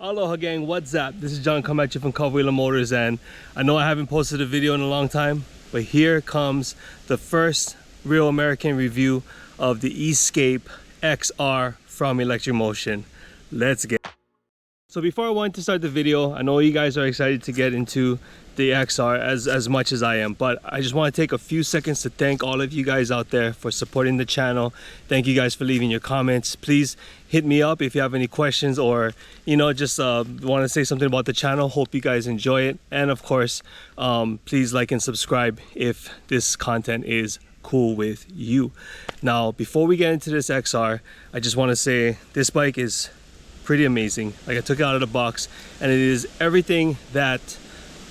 Aloha gang, what's up? This is John coming at you from Carwheeler Motors, and I know I haven't posted a video in a long time, but here comes the first real American review of the Escape XR from Electric Motion. Let's get it. So before I want to start the video, I know you guys are excited to get into the XR as much as I am, but I just want to take a few seconds to thank all of you guys out there for supporting the channel. Thank you guys for leaving your comments. Please hit me up if you have any questions, or just want to say something about the channel. Hope you guys enjoy it, and of course please like and subscribe if this content is cool with you. Now before we get into this XR, I just want to say this bike is pretty amazing. Like, I took it out of the box and it is everything that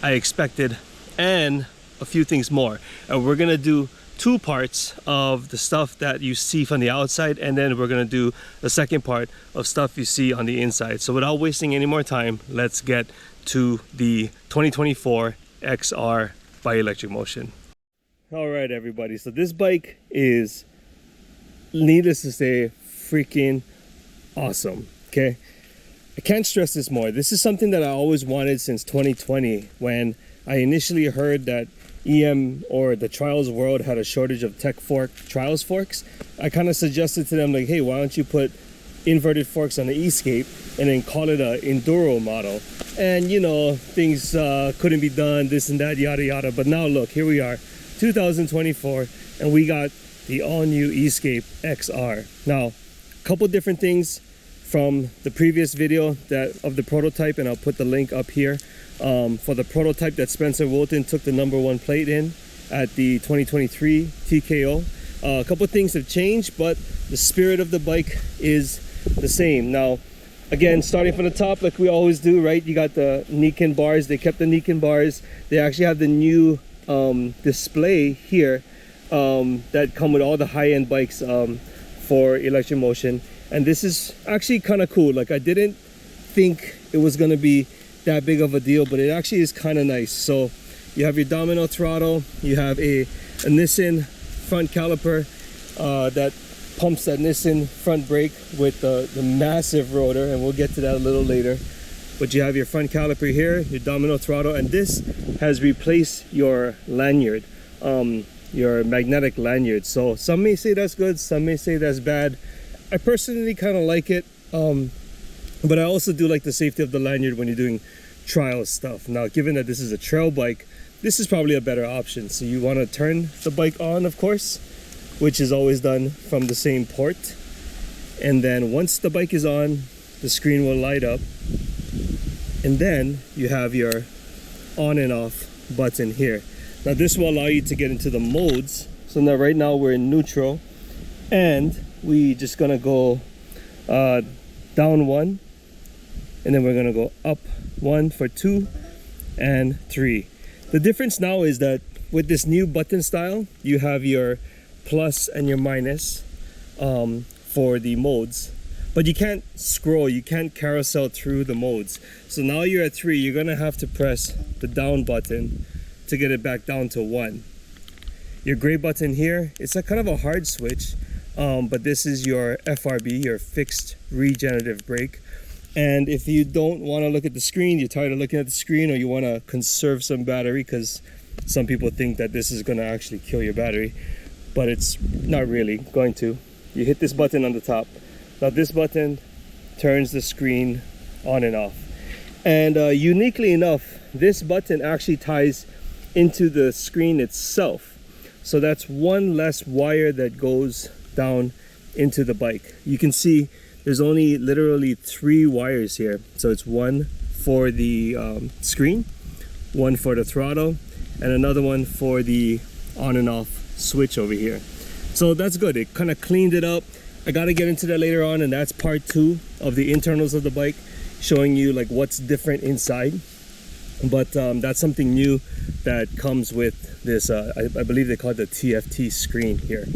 I expected and a few things more, and we're gonna do two parts of the stuff that you see from the outside, and then we're gonna do the second part of stuff you see on the inside. So without wasting any more time, let's get to the 2024 XR by Electric Motion. All right everybody, so this bike is, needless to say, freaking awesome. Okay, I can't stress this more. This is something that I always wanted since 2020, when I initially heard that EM or the trials world had a shortage of tech fork trials forks. I kind of suggested to them, like, hey, why don't you put inverted forks on the Escape and then call it a enduro model? And things couldn't be done, this and that, yada yada. But now look, here we are, 2024, and we got the all-new Escape XR. Now, a couple different things from the previous video of the prototype, and I'll put the link up here. For the prototype that Spencer Wilton took the #1 plate in at the 2023 TKO. A couple things have changed, but the spirit of the bike is the same. Now, again, starting from the top, like we always do, right? You got the Niken bars. They kept the Niken bars. They actually have the new display here that come with all the high-end bikes for Electric Motion. And this is actually kind of cool. Like, I didn't think it was going to be that big of a deal, but it actually is kind of nice. So you have your domino throttle, you have a Nissan front caliper that pumps that Nissan front brake with the massive rotor, and we'll get to that a little later. But you have your front caliper here, your domino throttle, and this has replaced your lanyard, your magnetic lanyard. So some may say that's good, some may say that's bad. I personally kind of like it, but I also do like the safety of the lanyard when you're doing trial stuff. Now, given that this is a trail bike, this is probably a better option. So you want to turn the bike on, of course, which is always done from the same port. And then once the bike is on, the screen will light up. And then you have your on and off button here. Now this will allow you to get into the modes. So now right now we're in neutral, and we just gonna go down 1, and then we're gonna go up 1 for 2 and 3. The difference now is that with this new button style, you have your plus and your minus for the modes, but you can't scroll, you can't carousel through the modes. So now you're at 3, you're gonna have to press the down button to get it back down to 1. Your gray button here, it's a kind of a hard switch, but this is your FRB, your fixed regenerative brake. And if you don't want to look at the screen, you're tired of looking at the screen, or you want to conserve some battery, because some people think that this is going to actually kill your battery, but it's not really going to. You hit this button on the top. Now this button turns the screen on and off. And uniquely enough, this button actually ties into the screen itself. So that's one less wire that goes down into the bike. You can see there's only literally 3 wires here. So it's one for the screen, one for the throttle, and another one for the on and off switch over here. So that's good. It kind of cleaned it up. I got to get into that later on, and that's part 2 of the internals of the bike, showing you like what's different inside. But that's something new that comes with this, I believe they call it the TFT screen here.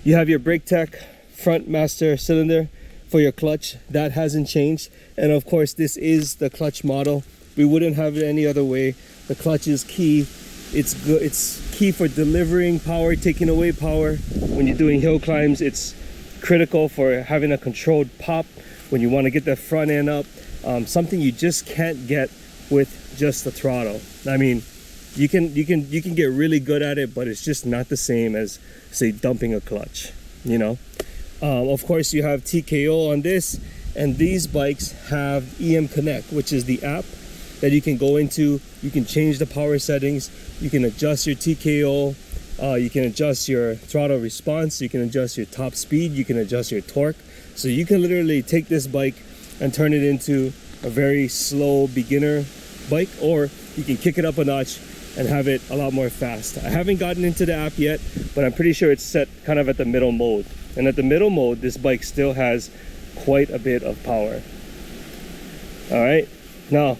You have your brake tech front master cylinder for your clutch. That hasn't changed, and of course this is the clutch model. We wouldn't have it any other way. The clutch is key. It's good. It's key for delivering power, taking away power. When you're doing hill climbs, it's critical for having a controlled pop when you want to get that front end up. something you just can't get with just the throttle. I mean, you can get really good at it, but it's just not the same as, say, dumping a clutch, you know. Of course, you have TKO on this, and these bikes have EM Connect, which is the app that you can go into. You can change the power settings, you can adjust your TKO, you can adjust your throttle response, you can adjust your top speed, you can adjust your torque. So you can literally take this bike and turn it into a very slow beginner bike, or you can kick it up a notch and have it a lot more fast. I haven't gotten into the app yet, but I'm pretty sure it's set kind of at the middle mode. And at the middle mode, this bike still has quite a bit of power. All right, now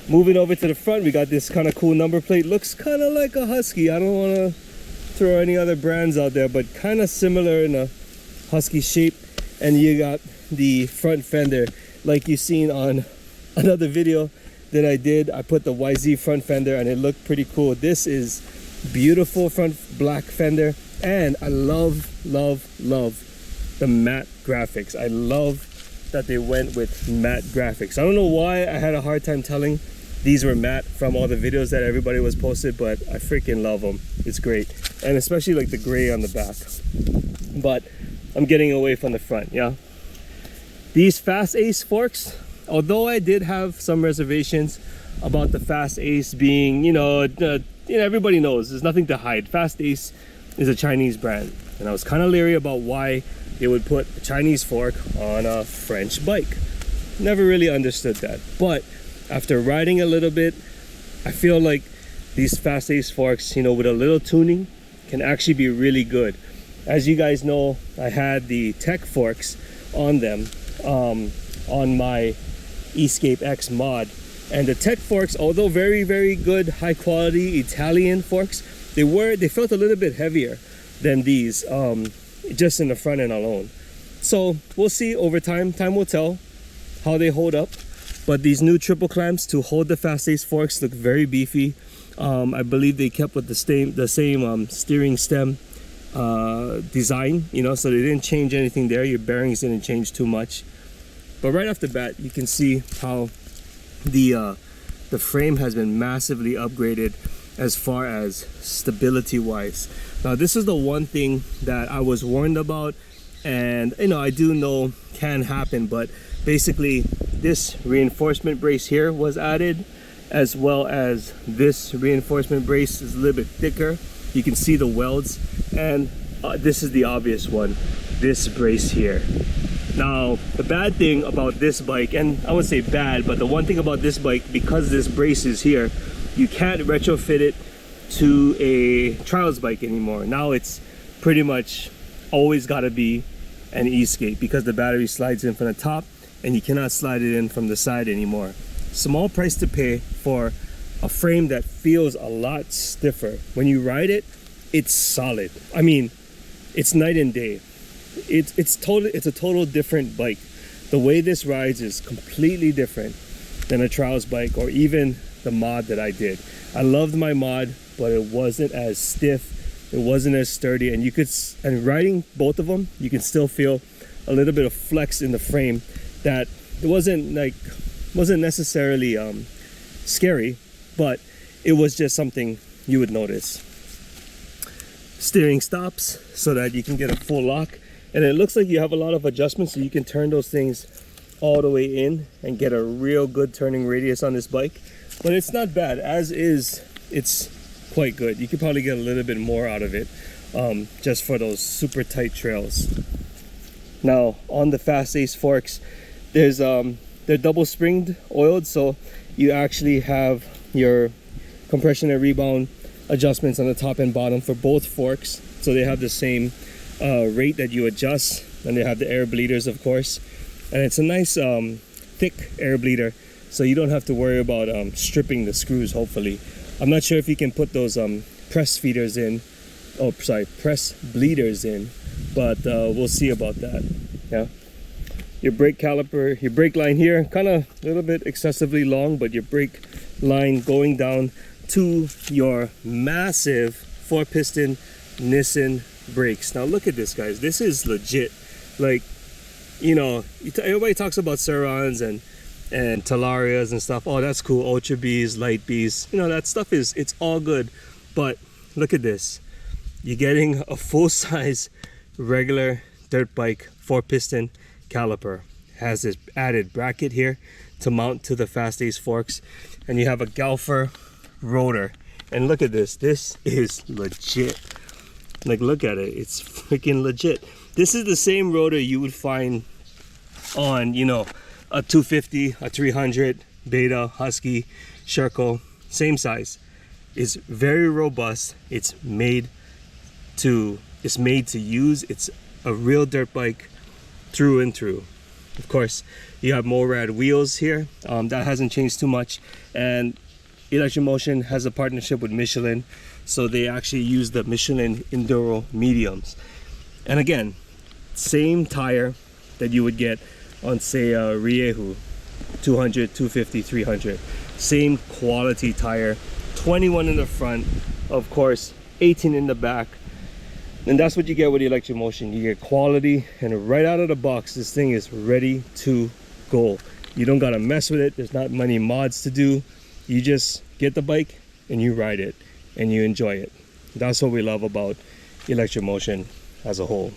moving over to the front, we got this kind of cool number plate. Looks kind of like a Husky. I don't want to throw any other brands out there, but kind of similar in a Husky shape. And you got the front fender like you've seen on another video that I did. I put the YZ front fender and it looked pretty cool. This is beautiful front black fender, and I love the matte graphics. I love that they went with matte graphics. I don't know why I had a hard time telling these were matte from all the videos that everybody was posted, but I freaking love them. It's great, and especially like the gray on the back. But I'm getting away from the front. Yeah, these Fast Ace forks, although I did have some reservations about the Fast Ace being, you know, everybody knows there's nothing to hide. Fast Ace is a Chinese brand, and I was kind of leery about why they would put a Chinese fork on a French bike. Never really understood that, but after riding a little bit, I feel like these Fast Ace forks, you know, with a little tuning, can actually be really good. As you guys know, I had the Tech forks on them on my Escape X mod, and the Tech forks, although very good, high quality Italian forks, they felt a little bit heavier than these, just in the front end alone. So we'll see over time. Time will tell how they hold up. But these new triple clamps to hold the Fast Ace forks look very beefy. I believe they kept with the same steering stem design, you know, so they didn't change anything there. Your bearings didn't change too much. But right off the bat, you can see how the frame has been massively upgraded as far as stability wise. Now this is the one thing that I was warned about, and you know, I do know can happen, but basically this reinforcement brace here was added, as well as this reinforcement brace is a little bit thicker. You can see the welds, and this is the obvious one, this brace here. Now the bad thing about this bike, and I wouldn't say bad, but the one thing about this bike, because this brace is here, you can't retrofit it to a trials bike anymore. Now it's pretty much always got to be an E-Skate, because the battery slides in from the top and you cannot slide it in from the side anymore. Small price to pay for a frame that feels a lot stiffer. When you ride it, it's solid. I mean, it's night and day. It's a total different bike. The way this rides is completely different than a trials bike, or even the mod that I did. I loved my mod, but it wasn't as stiff, it wasn't as sturdy, and riding both of them, you can still feel a little bit of flex in the frame that it wasn't necessarily scary, but it was just something you would notice. Steering stops so that you can get a full lock, and it looks like you have a lot of adjustments, so you can turn those things all the way in and get a real good turning radius on this bike. But it's not bad as is. It's quite good. You could probably get a little bit more out of it, just for those super tight trails. Now on the Fast Ace forks, there's they're double springed oiled, so you actually have your compression and rebound adjustments on the top and bottom for both forks, so they have the same rate that you adjust, and they have the air bleeders, of course, and it's a nice thick air bleeder, so you don't have to worry about stripping the screws. Hopefully, I'm not sure if you can put those press feeders in, press bleeders in, but we'll see about that. Yeah, your brake caliper, your brake line here, kind of a little bit excessively long, but your brake line going down to your massive 4-piston Nissan brakes. Now look at this, guys. This is legit. Like, you know, everybody talks about Surons and and Talarias and stuff. Oh, that's cool. Ultra Bs, Light Bs, you know, that stuff it's all good. But look at this. You're getting a full-size regular dirt bike 4-piston caliper. Has this added bracket here to mount to the Fast Ace forks, and you have a Galfer rotor. And look at this. This is legit. Like, look at it. It's freaking legit. This is the same rotor you would find on, you know, a 250, a 300, Beta, Husky, Sherco, same size. It's very robust. It's made to use. It's a real dirt bike through and through. Of course, you have Morad wheels here. That hasn't changed too much. And Electric Motion has a partnership with Michelin, so they actually use the Michelin Enduro mediums. And again, same tire that you would get on, say, a Rieju 200, 250, 300. Same quality tire, 21 in the front, of course 18 in the back. And that's what you get with the Electric Motion. You get quality, and right out of the box, this thing is ready to go. You don't gotta mess with it. There's not many mods to do. You just get the bike and you ride it and you enjoy it. That's what we love about Electric Motion as a whole.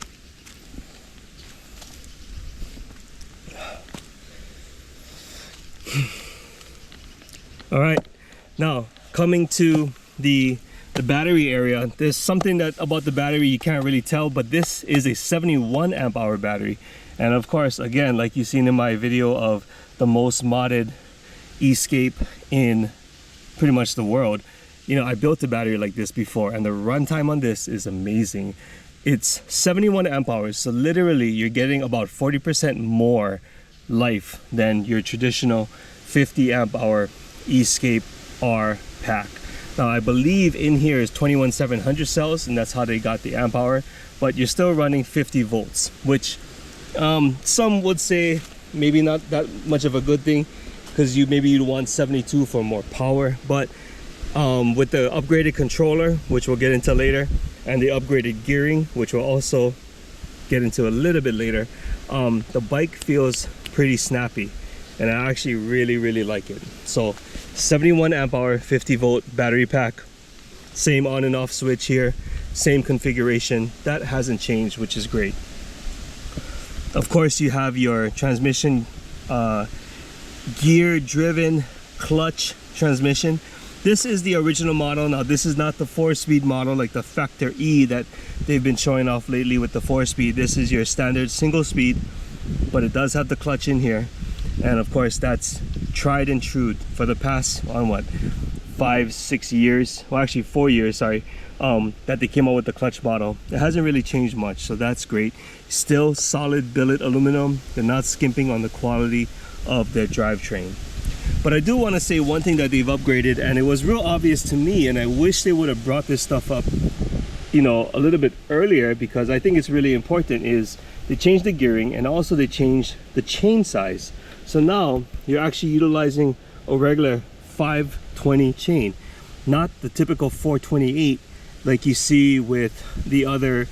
All right, now coming to the battery area, there's something that about the battery you can't really tell, but this is a 71 amp hour battery. And of course, again, like you've seen in my video of the most modded Escape in pretty much the world, you know, I built a battery like this before, and the runtime on this is amazing. It's 71 amp hours, so literally you're getting about 40% more life than your traditional 50 amp hour Escape R pack. Now I believe in here is 21700 cells, and that's how they got the amp hour, but you're still running 50 volts, which some would say maybe not that much of a good thing, because you'd want 72 for more power. But with the upgraded controller, which we'll get into later, and the upgraded gearing, which we'll also get into a little bit later, the bike feels pretty snappy, and I actually really like it. So 71 amp hour 50 volt battery pack, same on and off switch here, same configuration. That hasn't changed, which is great. Of course, you have your transmission, gear driven clutch transmission. This is the original model. Now this is not the 4-speed model like the Factor E that they've been showing off lately with the 4-speed. This is your standard single speed, but it does have the clutch in here. And of course, that's tried and true for the past, on what, 5-6 years, well actually 4 years, sorry, that they came out with the clutch model. It hasn't really changed much, so that's great. Still solid billet aluminum. They're not skimping on the quality of their drivetrain. But I do want to say one thing that they've upgraded, and it was real obvious to me, and I wish they would have brought this stuff up, you know, a little bit earlier, because I think it's really important, is they changed the gearing, and also they changed the chain size. So now you're actually utilizing a regular 520 chain, not the typical 428 like you see with the other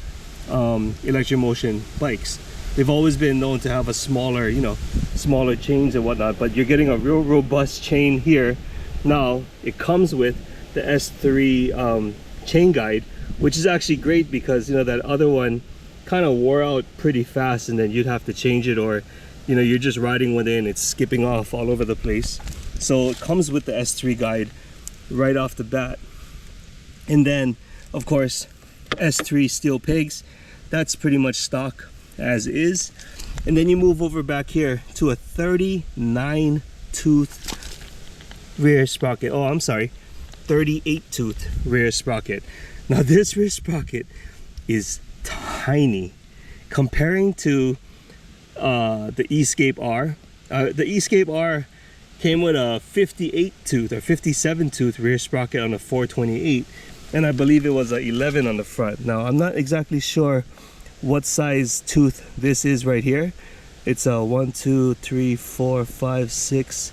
Electric Motion bikes. They've always been known to have a smaller, you know, smaller chains and whatnot, but you're getting a real robust chain here. Now it comes with the S3 chain guide, which is actually great, because, you know, that other one kind of wore out pretty fast, and then you'd have to change it, or, you know, you're just riding with it and it's skipping off all over the place. So it comes with the S3 guide right off the bat. And then, of course, S3 steel pegs. That's pretty much stock as is. And then you move over back here to a 39 tooth rear sprocket. Oh, I'm sorry, 38 tooth rear sprocket. Now this rear sprocket is tiny comparing to the Escape R. The Escape R came with a 58 tooth or 57 tooth rear sprocket on the 428, and I believe it was a 11 on the front. Now I'm not exactly sure what size tooth this is right here. It's a 1 2 3 4 5 6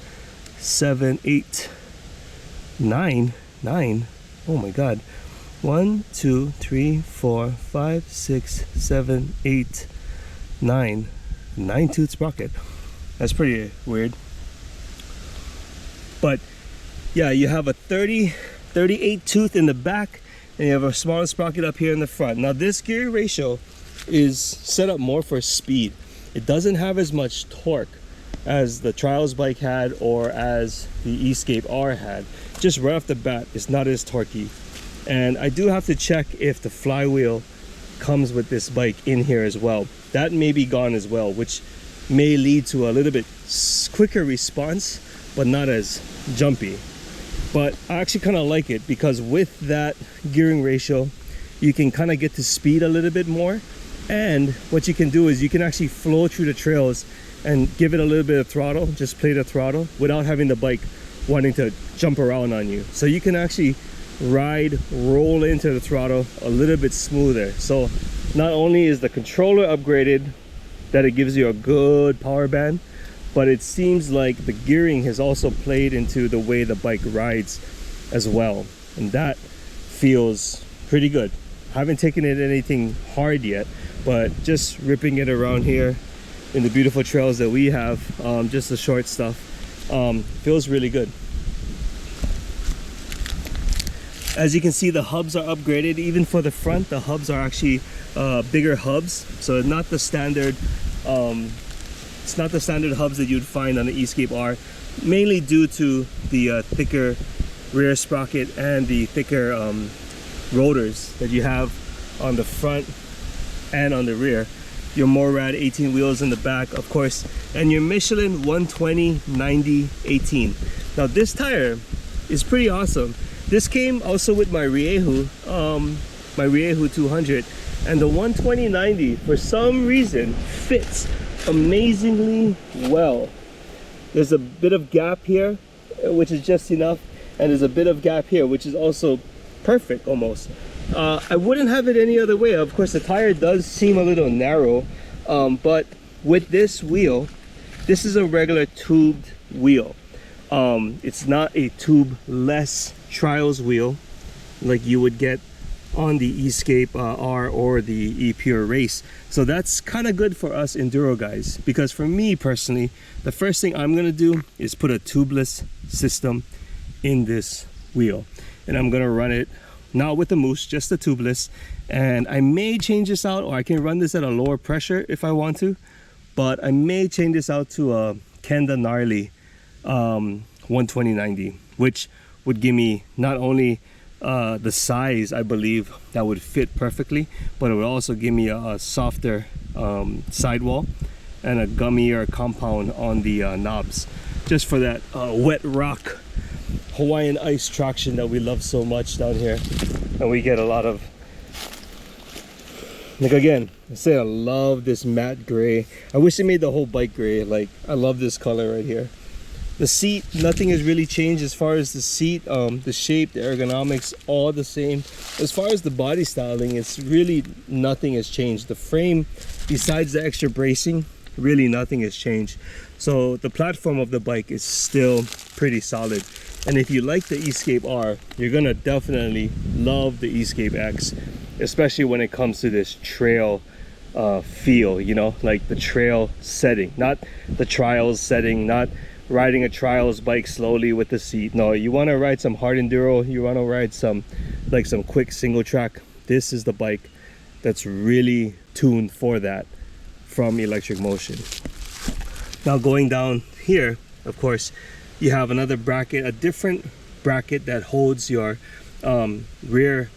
7 8 9. Oh my god. 1 2 3 4 5 6 7 8 9 tooth sprocket. That's pretty weird. But yeah, you have a 38 tooth in the back, and you have a smaller sprocket up here in the front. Now this gear ratio is set up more for speed. It doesn't have as much torque as the Trials bike had or as the E-Scape R had. Just right off the bat, it's not as torquey. And I do have to check if the flywheel comes with this bike in here as well. That may be gone as well, which may lead to a little bit quicker response, but not as jumpy. But I actually kind of like it because with that gearing ratio, you can kind of get to speed a little bit more. And what you can do is you can actually flow through the trails and give it a little bit of throttle, just play the throttle without having the bike wanting to jump around on you. So you can actually roll into the throttle a little bit smoother. So not only is the controller upgraded, that it gives you a good power band, but it seems like the gearing has also played into the way the bike rides as well, and that feels pretty good. I haven't taken it anything hard yet, but just ripping it around here in the beautiful trails that we have, just the short stuff, feels really good. As you can see, the hubs are upgraded. Even for the front, the hubs are actually bigger hubs, so not the standard it's not the standard hubs that you'd find on the E-Scape R, mainly due to the thicker rear sprocket and the thicker rotors that you have on the front and on the rear. Your Morad 18 wheels in the back, of course, and your Michelin 120/90/18. Now this tire is pretty awesome. This came also with my Riehu 200, and the 120/90 for some reason fits amazingly well. There's a bit of gap here, which is just enough, and there's a bit of gap here, which is also perfect almost. I wouldn't have it any other way. Of course, the tire does seem a little narrow, but with this wheel, this is a regular tubed wheel. It's not a tube-less Trials wheel like you would get on the E-Scape R or the E-Pure Race. So that's kind of good for us enduro guys, because for me personally, the first thing I'm gonna do is put a tubeless system in this wheel, and I'm gonna run it not with the Moose, just the tubeless. And I may change this out, or I can run this at a lower pressure if I want to, but I may change this out to a Kenda Gnarly 120/90, which would give me not only the size, I believe, that would fit perfectly, but it would also give me a softer sidewall and a gummier compound on the knobs, just for that wet rock Hawaiian ice traction that we love so much down here. And we get a lot of, like, again, I say I love this matte gray. I wish they made the whole bike gray. Like, I love this color right here. The seat, nothing has really changed as far as the seat. The shape, the ergonomics, all the same. As far as the body styling, it's really nothing has changed. The frame, besides the extra bracing, really nothing has changed. So the platform of the bike is still pretty solid. And if you like the E-Scape R, you're gonna definitely love the E-Scape X, especially when it comes to this trail feel, you know, like the trail setting, not the Trials setting, not riding a Trials bike slowly with the seat. No, you want to ride some hard enduro, you want to ride some quick single track. This is the bike that's really tuned for that from Electric Motion. Now going down here, of course, you have another bracket, a different bracket that holds your rear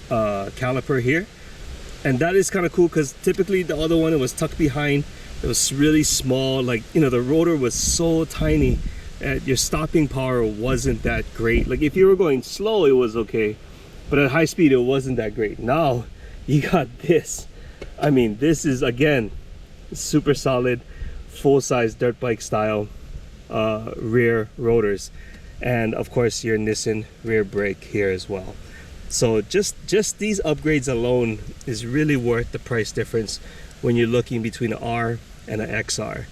caliper here, and that is kind of cool because typically the other one, it was tucked behind. It was really small, like, you know, the rotor was so tiny, and your stopping power wasn't that great. Like, if you were going slow, it was okay, but at high speed, it wasn't that great. Now you got this. I mean, this is, again, super solid, full-size dirt bike style rear rotors, and of course your Nissan rear brake here as well. So just these upgrades alone is really worth the price difference when you're looking between an R and an XR.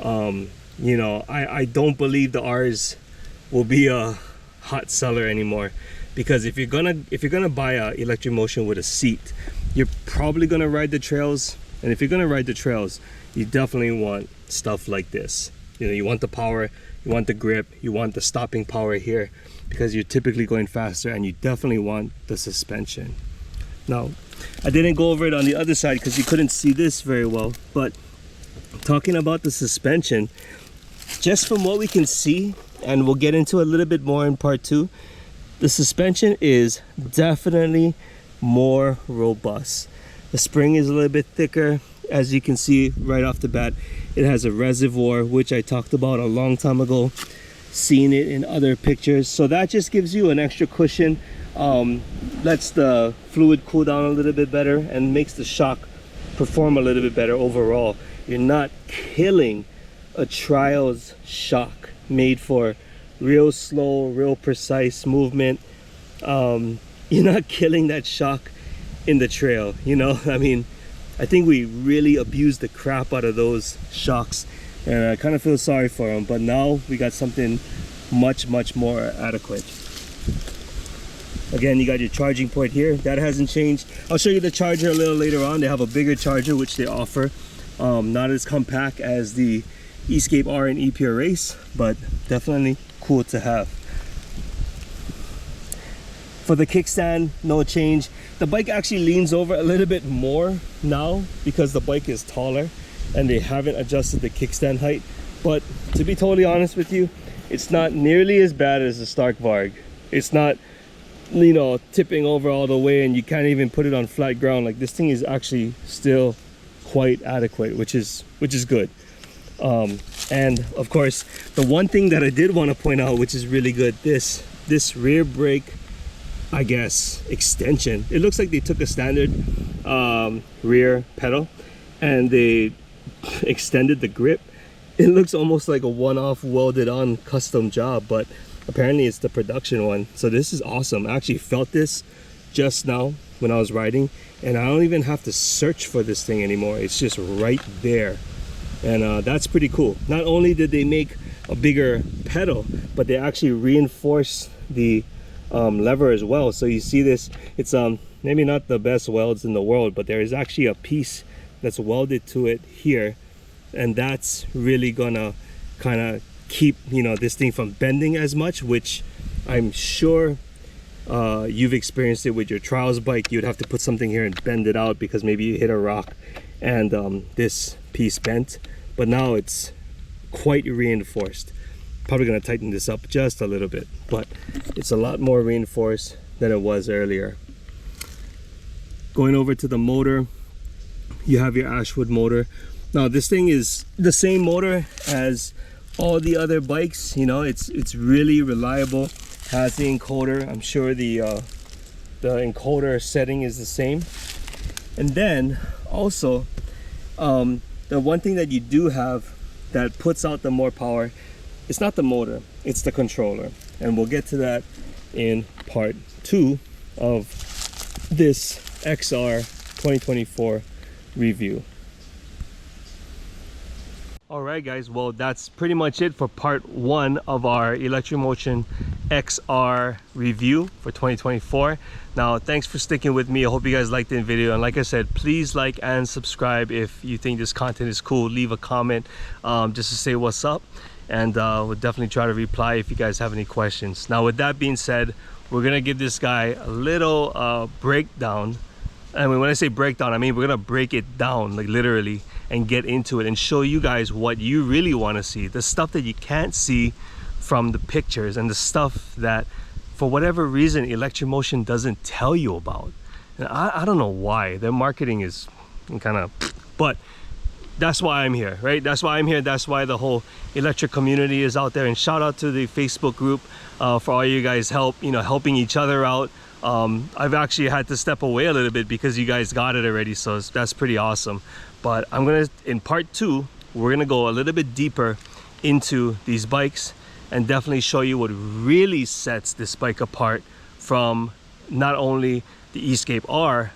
You know, I don't believe the R's will be a hot seller anymore, because if you're gonna buy a Electric Motion with a seat, you're probably gonna ride the trails, and if you're gonna ride the trails, you definitely want stuff like this. You know, you want the power, you want the grip, you want the stopping power here because you're typically going faster, and you definitely want the suspension. Now, I didn't go over it on the other side because you couldn't see this very well, but talking about the suspension, just from what we can see, and we'll get into a little bit more in part 2, the suspension is definitely more robust. The spring is a little bit thicker, as you can see right off the bat. It has a reservoir, which I talked about a long time ago, seen it in other pictures, so that just gives you an extra cushion, lets the fluid cool down a little bit better, and makes the shock perform a little bit better overall. You're not killing a trials shock made for real slow, real precise movement. You're not killing that shock in the trail, you know. I mean, I think we really abused the crap out of those shocks, and I kind of feel sorry for them, but now we got something much more adequate. Again, you got your charging port here, that hasn't changed. I'll show you the charger a little later on. They have a bigger charger which they offer, not as compact as the Escape R and EPR Race, but definitely cool to have. For the kickstand, no change. The bike actually leans over a little bit more now because the bike is taller and they haven't adjusted the kickstand height. But to be totally honest with you, it's not nearly as bad as the Stark Varg. It's not, you know, tipping over all the way and you can't even put it on flat ground. Like, this thing is actually still quite adequate, which is good. And of course, the one thing that I did want to point out, which is really good, this rear brake, I guess, extension. It looks like they took a standard rear pedal and they extended the grip. It looks almost like a one-off welded on custom job, but apparently it's the production one. So this is awesome. I actually felt this just now when I was riding, and I don't even have to search for this thing anymore. It's just right there, and that's pretty cool. Not only did they make a bigger pedal, but they actually reinforced the lever as well. So you see this, it's maybe not the best welds in the world, but there is actually a piece that's welded to it here, and that's really gonna kind of keep, you know, this thing from bending as much, which I'm sure you've experienced it with your trials bike. You'd have to put something here and bend it out because maybe you hit a rock and this piece bent, but now it's quite reinforced. Probably going to tighten this up just a little bit, but it's a lot more reinforced than it was earlier. Going over to the motor, you have your Ashwood motor. Now this thing is the same motor as all the other bikes, you know. It's really reliable, has the encoder. I'm sure the encoder setting is the same. And then also the one thing that you do have that puts out the more power, it's not the motor, it's the controller, and we'll get to that in part 2 of this XR 2024 review. Alright guys, well that's pretty much it for part 1 of our Electromotion XR review for 2024. Now thanks for sticking with me. I hope you guys liked the video, and like I said, please like and subscribe if you think this content is cool. Leave a comment just to say what's up, and we'll definitely try to reply if you guys have any questions. Now with that being said, we're gonna give this guy a little breakdown. I mean, when I say breakdown, I mean we're gonna break it down, like literally, and get into it and show you guys what you really want to see, the stuff that you can't see from the pictures, and the stuff that for whatever reason Electromotion doesn't tell you about. And I don't know why. Their marketing is kind of, but that's why I'm here, right? That's why I'm here. That's why the whole electric community is out there. And shout out to the Facebook group for all you guys helping each other out. I've actually had to step away a little bit because you guys got it already, so that's pretty awesome. But I'm gonna, in part 2, we're gonna go a little bit deeper into these bikes and definitely show you what really sets this bike apart from not only the Escape R,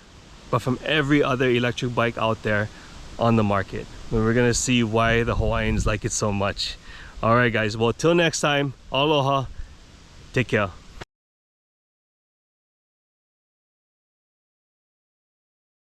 but from every other electric bike out there on the market. And we're gonna see why the Hawaiians like it so much. All right guys, well till next time, aloha, take care.